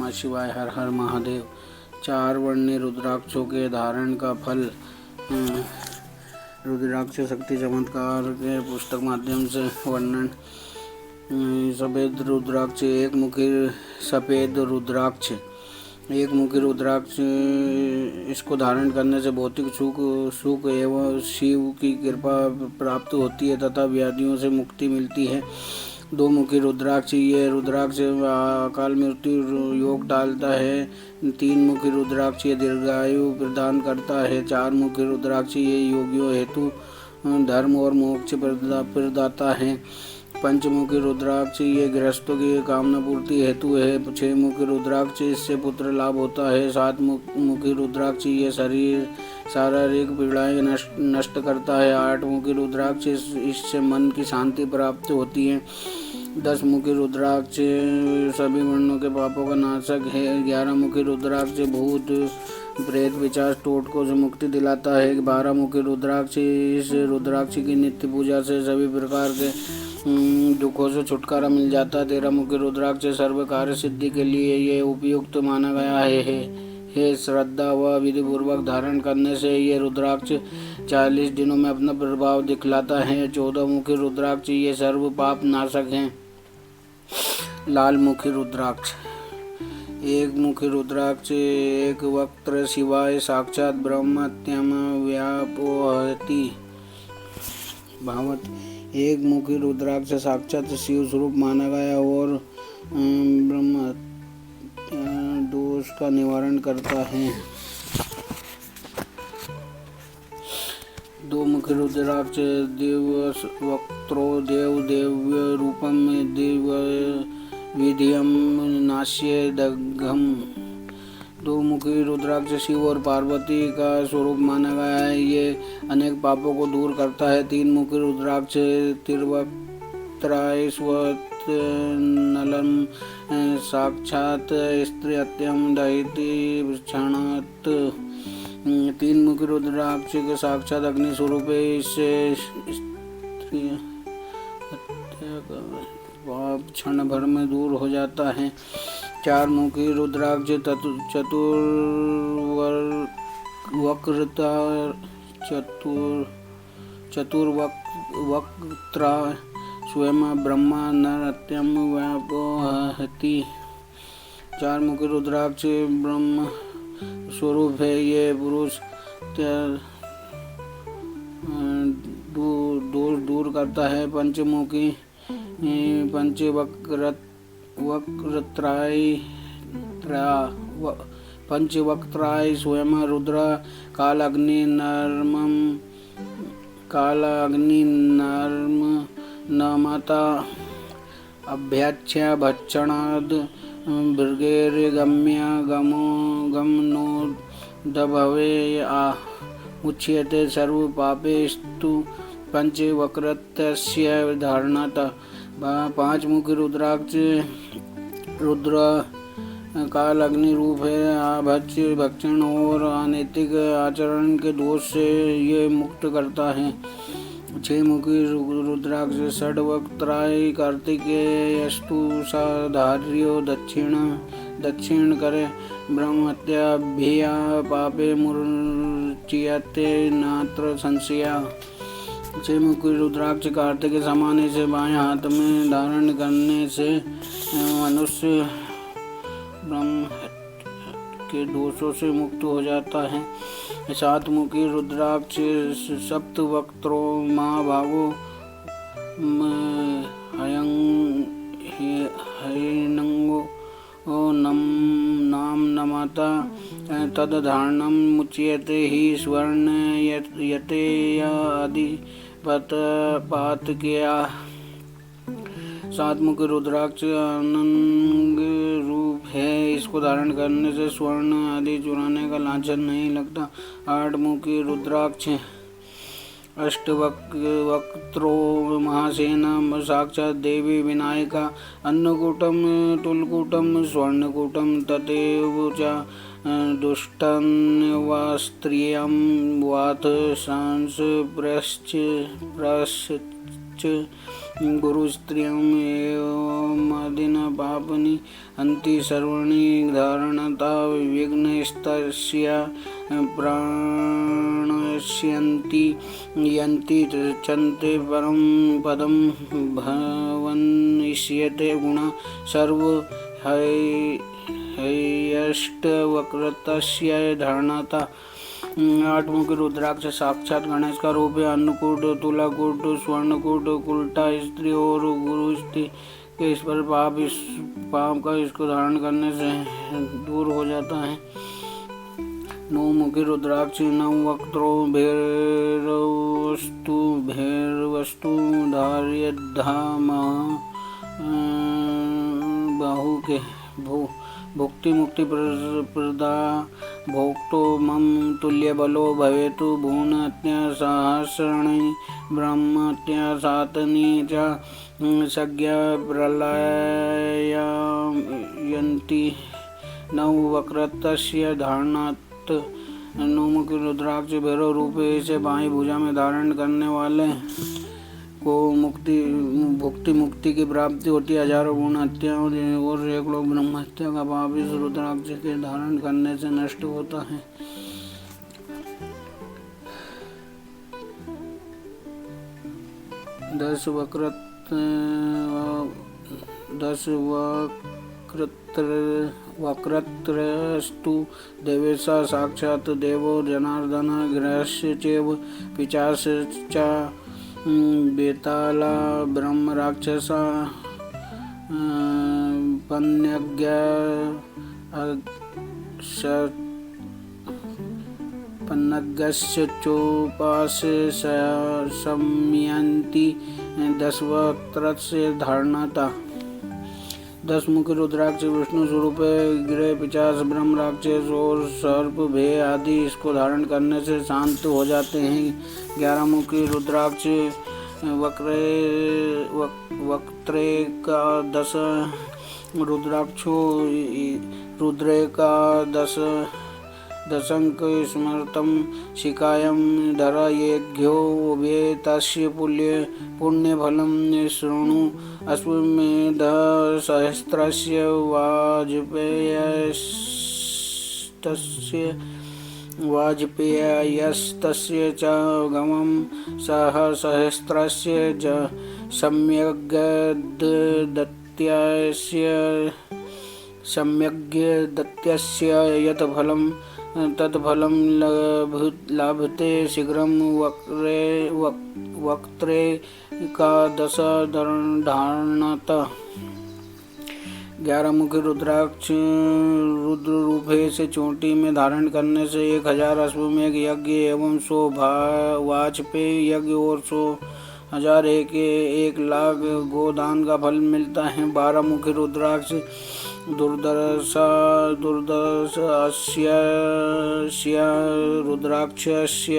नमः शिवाय, हर हर महादेव। 4 वर्णीय रुद्राक्षों के धारण का फल। रुद्राक्ष शक्ति चमत्कार के पुस्तक माध्यम से वर्णन। सफेद रुद्राक्ष। एक मुखी सफेद रुद्राक्ष। एक मुखी रुद्राक्ष इसको धारण करने से भौतिक सुख एवं शिव की कृपा प्राप्त होती है तथा व्याधियों से मुक्ति मिलती है। 2 मुखी रुद्राक्ष। ये रुद्राक्ष अकाल मृत्यु योग टालता है। 3 मुखी रुद्राक्ष ये दीर्घायु प्रदान करता है। 4 मुखी रुद्राक्ष ये योगियों हेतु धर्म और मोक्ष प्रदाता है। 5 मुखी रुद्राक्ष ये गृहस्थों की कामना पूर्ति हेतु है। 6 मुखी रुद्राक्ष इससे पुत्र लाभ होता है। 7 मुखी रुद्राक्ष ये शारीरिक पीड़ाएं नष्ट करता है। 8 मुखी रुद्राक्ष इससे मन की शांति प्राप्त होती है। 10 मुखी रुद्राक्ष सभी वर्णों के पापों का नाशक है। 11 मुखी रुद्राक्ष भूत प्रेत पिशाच टोटकों से मुक्ति दिलाता है। 12 मुखी रुद्राक्ष इस रुद्राक्ष की नित्य पूजा से सभी प्रकार के दुखों से छुटकारा मिल जाता है। 13 मुखी रुद्राक्ष सर्व कार्य सिद्धि के लिए ये उपयुक्त माना गया है। श्रद्धा व विधि पूर्वक धारण करने से ये रुद्राक्ष 40 दिनों में अपना प्रभाव दिखलाता है। 14 मुखी रुद्राक्ष ये सर्व पाप नाशक हैं। लाल मुखी रुद्राक्ष। एक मुखी रुद्राक्ष एक वक्त्र शिवाय साक्षात ब्रह्मत्यम व्यापोहति। भावत एक मुखी रुद्राक्ष साक्षात शिव स्वरूप माना गया और ब्रह्म दोष का निवारण करता है। 2 मुखी रुद्राक्ष दिव्यवक्त्रो देवदेव्य रूपम दिव्य विधियम नाश्य दग्घम। 2 मुखी रुद्राक्ष शिव और पार्वती का स्वरूप माना गया है। ये अनेक पापों को दूर करता है। 3 मुखी रुद्राक्ष तिर्वक्त्राय नलम साक्षात स्त्री अत्यम दहिति क्षणात्। 3 मुखी रुद्राक्ष के साक्षात अग्नि स्वरूप है। इससे स्त्री क्षण भर में दूर हो जाता है। 4 मुखी रुद्राक्ष चतुर्वक्त्रा स्वयं ब्रह्मा नरत्यम व्यापोहति। 4 मुखी रुद्राक्ष ब्रह्म स्वरूप है। ये पुरुष दोष दूर करता है। पंचवक्त्राय स्वयं रुद्र काल अग्नि नर्म नमता अभ्याच्य भक्षणाद भृगेर्गम्य गमनो दभवे उच्यते सर्व पापेस्तु पंचवक्त्रस्य धारणातः। 5 मुखी रुद्राक्ष रुद्र काल अग्नि रूप है। आभक्ष्य भक्षण और अनैतिक आचरण के दोष से ये मुक्त करता है। 6 मुखी रुद्राक्ष षड्वक्त्राय कार्तिकेयस्तु साधार्यो दक्षिण करे ब्रह्मत्याभिया पापे मुच्यते नात्र संशया। 6 मुखी रुद्राक्ष कार्तिक के समान इसे बाएं हाथ में धारण करने से मनुष्य ब्रह्म के दोषों से मुक्त हो जाता है। 7 मुखी रुद्राक्ष सप्तवक्त्रो महाभागो हयनंगो नाम नमता तदधारणम मुच्यते ही स्वर्ण यते आदि पात किया। 7 मुखी रुद्राक्ष अनंग रूप है। इसको धारण करने से स्वर्ण आदि चुराने का लांछन नहीं लगता। 8 मुखी रुद्राक्ष अष्टवक्त्रो महासेना साक्षात देवी विनायका अन्नकूटम तुलकूटम स्वर्णकूटम तथैव च दुष्टं वा स्त्रियं वाथ सांस प्रश्च गुरुस्त्रियम् एवं मदिन पाप पापनि हन्ति सर्वाणि धारणता विघ्नस्तस्य प्रणश्यन्ति यन्ति चन्ते परं पदं भवन्निष्यते गुणः सर्व हयष्टवक्रतस्य धारणता। 8 मुखी रुद्राक्ष साक्षात गणेश का रूप है। अन्नकूट, तुलाकूट, स्वर्णकूट, उल्टा स्त्री और गुरु स्त्री के इस पर पाप का इसको धारण करने से दूर हो जाता है। 9 मुखी रुद्राक्ष 9 वक्त्रो भैरवस्तु धार्यधाम बाहु के भुक्ति मुक्ति प्रदा भोक्तो मम तुल्य बलो भवेतु भूनत्या सहस्रणी ब्रह्मत्या सातनी च सज्ञा प्रलयन्ति 9 वक्रतस्य धारणात्। 9 मुखी रुद्राक्ष भैरव रूप से बाईं भुजा में धारण करने वाले को भुक्ति मुक्ति की प्राप्ति होती है। हजारों गुण हत्याओं और सैकड़ों ब्रह्म हत्या का पाप इस रुद्राक्ष के धारण करने से नष्ट होता है। 10 वक्रत्रस्तु देवेशा साक्षात् देवो जनार्दन गृहस्य चैव पिशाच बेताला ब्रह्म राक्षसा पन्नगस्य चोपास सम्यन्ति 10 वक्त्रस्य धारणता। 10 मुखी रुद्राक्ष विष्णु स्वरूप गृह पिशाच ब्रह्म राक्षस और सर्प भय आदि इसको धारण करने से शांत हो जाते हैं। 11 मुखी रुद्राक्ष वक्त्रे का 10 रुद्राक्षो रुद्रे का 10 दशंक स्मृतम शिकायम धरा येघ्यो वे तस्य पुण्य फलम शृणु अश्वमेध सहस्त्रस्य वाजपेयस्तस्य च गमं सहस्त्रस्य सम्यग्दत्यस्य यत् फलं तत्फलं लभते शीघ्रं। वक्त्रे का 10 धारणता। 11 मुखी रुद्राक्ष रुद्र रूपे से चोटी में धारण करने से 1000 अश्वमेघ यज्ञ एवं 100 वाजपेय यज्ञ और 100,000 1 लाख गोदान का फल मिलता है। 12 मुखी रुद्राक्ष दुर्दर्शस्य रुद्राक्षस्य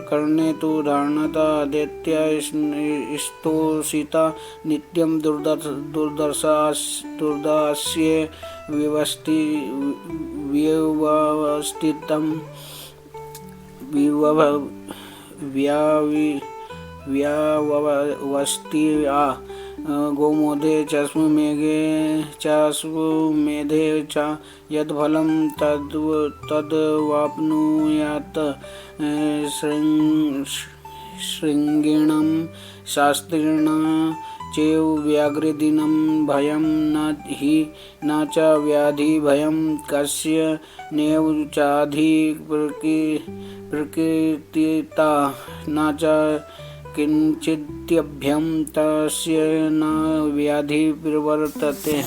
कर्णे तु धारणता दैत्य स्तोषिता नित्यं दुर्दर्शस्य व्यवस्थिया गोमोदे चाश्वमेधे च यद्फलं तद्वाप्नुयात् शृंगिणं शास्त्रिणा चैव व्याघ्रदिनं भयं न च व्याधि भयं कस्य नैव चाधि प्रकृतिता न च किंचिद्यभ्यं तस्य न व्याधि प्रवर्तते।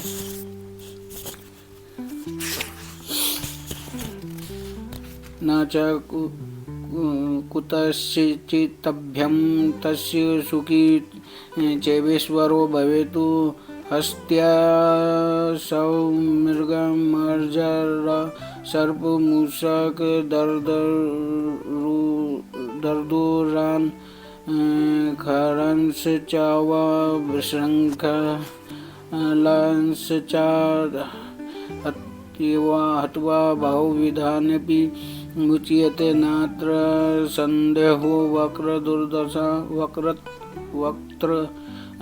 न च कुतश्चित्तभ्यं तस्य सुखी चैवेश्वरो भवेतु। हस्त्या सौमृगमर्जर सर्प मूषक दर्दुरान खरंस चावा शृंखलांस चा हत्वा बहुविधानपि मुच्यते नात्र संदेहो। वक्त्र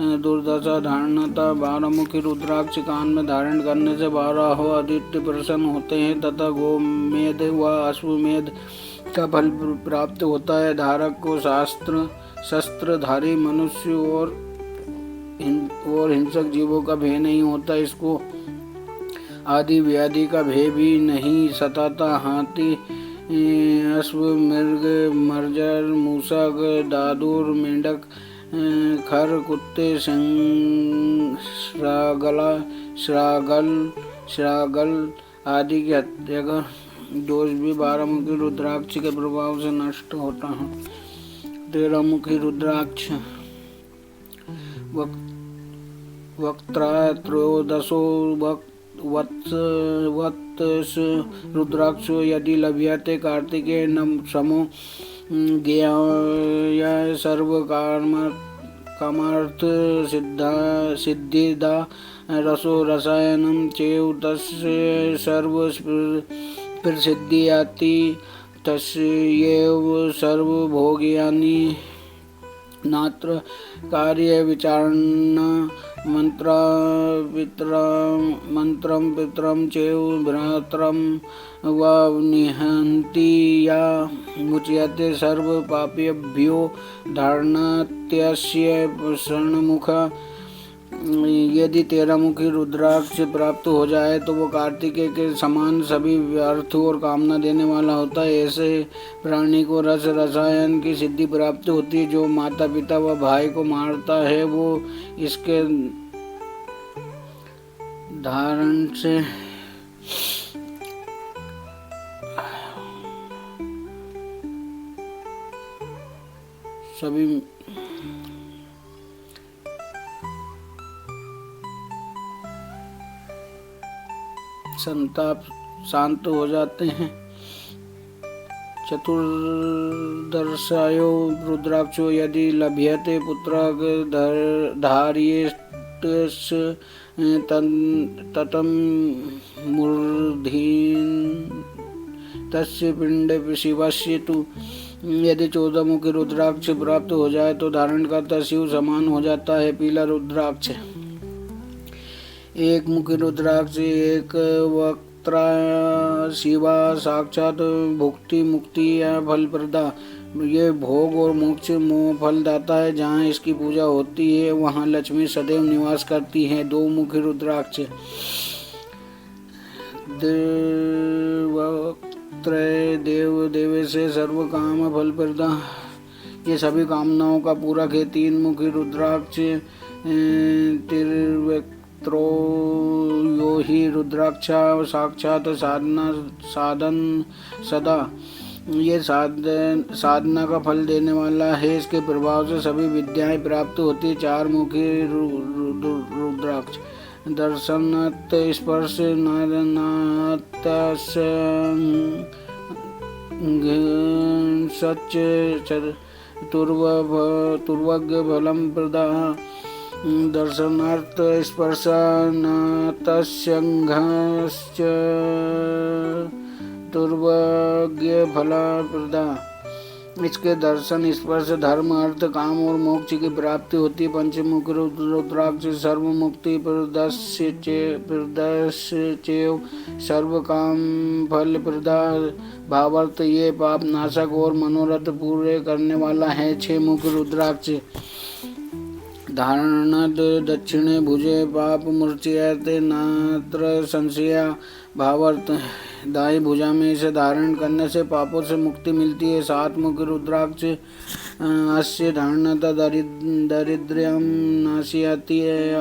दुर्दशा धारणता। 12 रुद्राक्ष कान में धारण करने से 12 आदित्य प्रसन्न होते हैं तथा गोमेध व अश्वमेध का फल प्राप्त होता है। धारक को शस्त्रधारी मनुष्य और हिंसक जीवों का भय नहीं होता। इसको आदि व्याधि का भय भी नहीं सताता। हाथी, अश्व, मृग, मर्जर, मूषक, दादुर, मेंढक, खर, कुत्ते, श्रागल आदि की हत्या का दोष भी 12 रुद्राक्ष के प्रभाव से नष्ट होता है। 13 रुद्राक्ष। वक्त्रा त्रयोदशो वत्स रुद्राक्षो यदि लभ्यते कार्तिके समो ज्ञेया सर्व कामार्थ सिद्धिदा रसो रसायनम चेव तस्य सर्व प्रसिद्धियाति तस्यैव सर्वभोग्यानि नात्र कार्य विचारणा मंत्रम पितरम चेव भ्रातरम व निहंति या मुच्यते सर्व पापेभ्यो धारणात्यस्य शरणमुख। यदि 13 रुद्राक्ष प्राप्त हो जाए तो वो कार्तिकेय के समान सभी व्यर्थ और कामना देने वाला होता है। ऐसे प्राणी को रस रसायन की सिद्धि प्राप्त होती है। जो माता पिता व भाई को मारता है वो इसके धारण से सभी संताप शांत हो जाते हैं। चतुर्दशायो रुद्राक्षो यदि लभ्यते पुत्रक धार्येष्टस्य ततं मूर्धीन तस्य पिंड शिवस्य तु। यदि 14 रुद्राक्ष प्राप्त हो जाए तो धारण करता शिव समान हो जाता है। पीला रुद्राक्ष। 1 रुद्राक्ष। एक वक्त्रा शिवा साक्षात भुक्ति मुक्ति या फलप्रदा। ये भोग और मोक्ष फलदाता है। जहाँ इसकी पूजा होती है वहाँ लक्ष्मी सदैव निवास करती है। 2 रुद्राक्ष। देव देवे से सर्व काम फलप्रदा। ये सभी कामनाओं का पूरा है। 3 रुद्राक्ष। यो ही रुद्राक्षा साक्षात साधन सदा। ये साधना का फल देने वाला है। इसके प्रभाव से सभी विद्याएं प्राप्त होती। 4 रुद्राक्ष। दर्शनात् स्पर्श नाथ सच तुर्वज्ञ फलम प्रदा। दर्शनार्थ स्पर्शनातस्यंघश्च दुर्भाग्य फलप्रदा। इसके दर्शन स्पर्श धर्म अर्थ काम और मोक्ष की प्राप्ति होती। 5 रुद्राक्ष। सर्व मुक्ति प्रदस्य चेव सर्व काम फल प्रदा। भावार्थ ये पाप नाशक और मनोरथ पूरे करने वाला है। 6 रुद्राक्ष। धारणाद दक्षिणे भुजे पाप मूर्छयते नात्र संशया। भावार्थ दाई भुजा में इसे धारण करने से पापों से मुक्ति मिलती है। 7 रुद्राक्ष। अस्य धारणता दारिद्र्यम नाशयति है।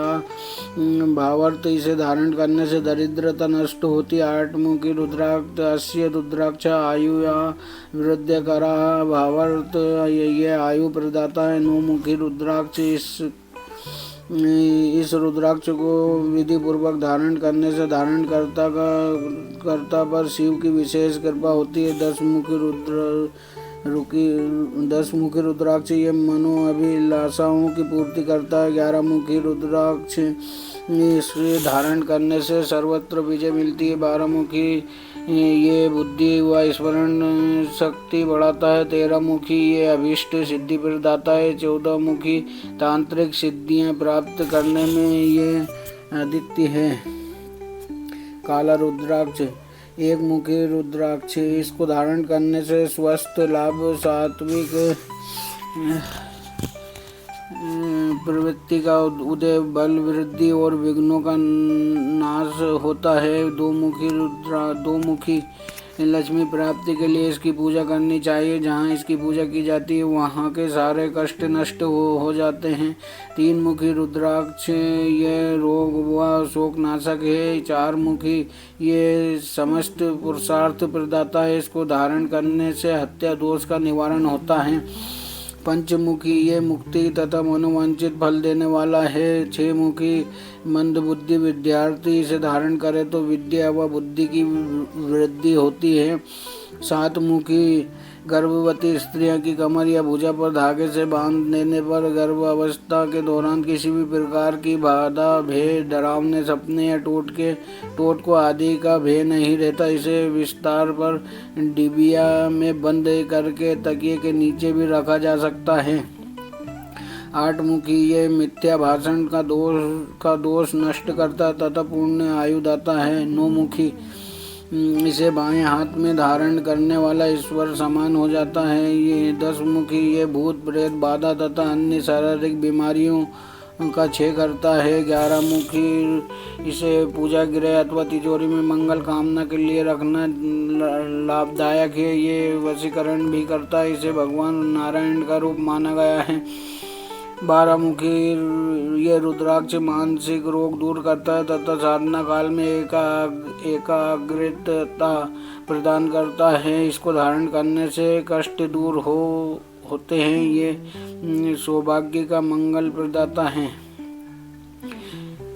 भावार्थ इसे धारण करने से दरिद्रता नष्ट होती है। 8 रुद्राक्ष। अस्य रुद्राक्ष आयु या वृद्धि करा। भावार्थ ये आयु प्रदाता है। 9 रुद्राक्ष। इस रुद्राक्ष को विधि पूर्वक धारण करने से धारण करता पर शिव की विशेष कृपा होती है। 10 रुद्राक्ष। ये मनोअभिलाषाओं की पूर्ति करता है। 11 रुद्राक्ष। इसे धारण करने से सर्वत्र विजय मिलती है। 12 ये बुद्धि व स्मरण शक्ति बढ़ाता है। 13 मुखी ये अभीष्ट सिद्धि प्रदाता है। 14 मुखी तांत्रिक सिद्धियां प्राप्त करने में ये अद्वितीय है। काला रुद्राक्ष, एक मुखी रुद्राक्ष, इसको धारण करने से स्वास्थ्य लाभ, सात्विक प्रवृत्ति का उदय, बल वृद्धि और विघ्नों का नाश होता है। दो मुखी लक्ष्मी प्राप्ति के लिए इसकी पूजा करनी चाहिए। जहाँ इसकी पूजा की जाती है वहाँ के सारे कष्ट नष्ट हो जाते हैं। 3 मुखी रुद्राक्ष ये रोग व शोक नाशक है। 4 मुखी ये समस्त पुरुषार्थ प्रदाता है। इसको धारण करने से हत्या दोष का निवारण होता है। पंचमुखी ये मुक्ति तथा मनोवांछित फल देने वाला है। 6 मुखी मंदबुद्धि विद्यार्थी इसे धारण करे तो विद्या व बुद्धि की वृद्धि होती है। 7 मुखी गर्भवती स्त्रियों की कमर या भुजा पर धागे से बांध देने पर गर्भ अवस्था के दौरान किसी भी प्रकार की बाधा, भय, डरावने सपने या टोट को आदि का भय नहीं रहता। इसे बिस्तर पर डिबिया में बंद करके तकिए के नीचे भी रखा जा सकता है। 8 मुखी ये मिथ्या भाषण का दोष नष्ट करता तथा पूर्ण आयु दाता है। 9 मुखी इसे बाएं हाथ में धारण करने वाला ईश्वर समान हो जाता है। ये 10 मुखी ये भूत प्रेत बाधा तथा अन्य शारीरिक बीमारियों का क्षय करता है। 11 मुखी इसे पूजा गृह अथवा तिजोरी में मंगल कामना के लिए रखना लाभदायक है। ये वशीकरण भी करता है। इसे भगवान नारायण का रूप माना गया है। 12 मुखी ये रुद्राक्ष मानसिक रोग दूर करता है तथा साधना काल में एकाग्रता प्रदान करता है। इसको धारण करने से कष्ट दूर होते हैं। ये सौभाग्य का मंगल प्रदाता है।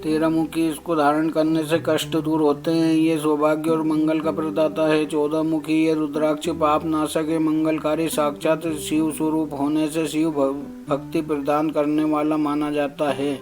13 मुखी इसको धारण करने से कष्ट दूर होते हैं। ये सौभाग्य और मंगल का प्रदाता है। 14 मुखी ये रुद्राक्ष पाप नाशक है, मंगलकारी, साक्षात शिव स्वरूप होने से शिव भक्ति प्रदान करने वाला माना जाता है।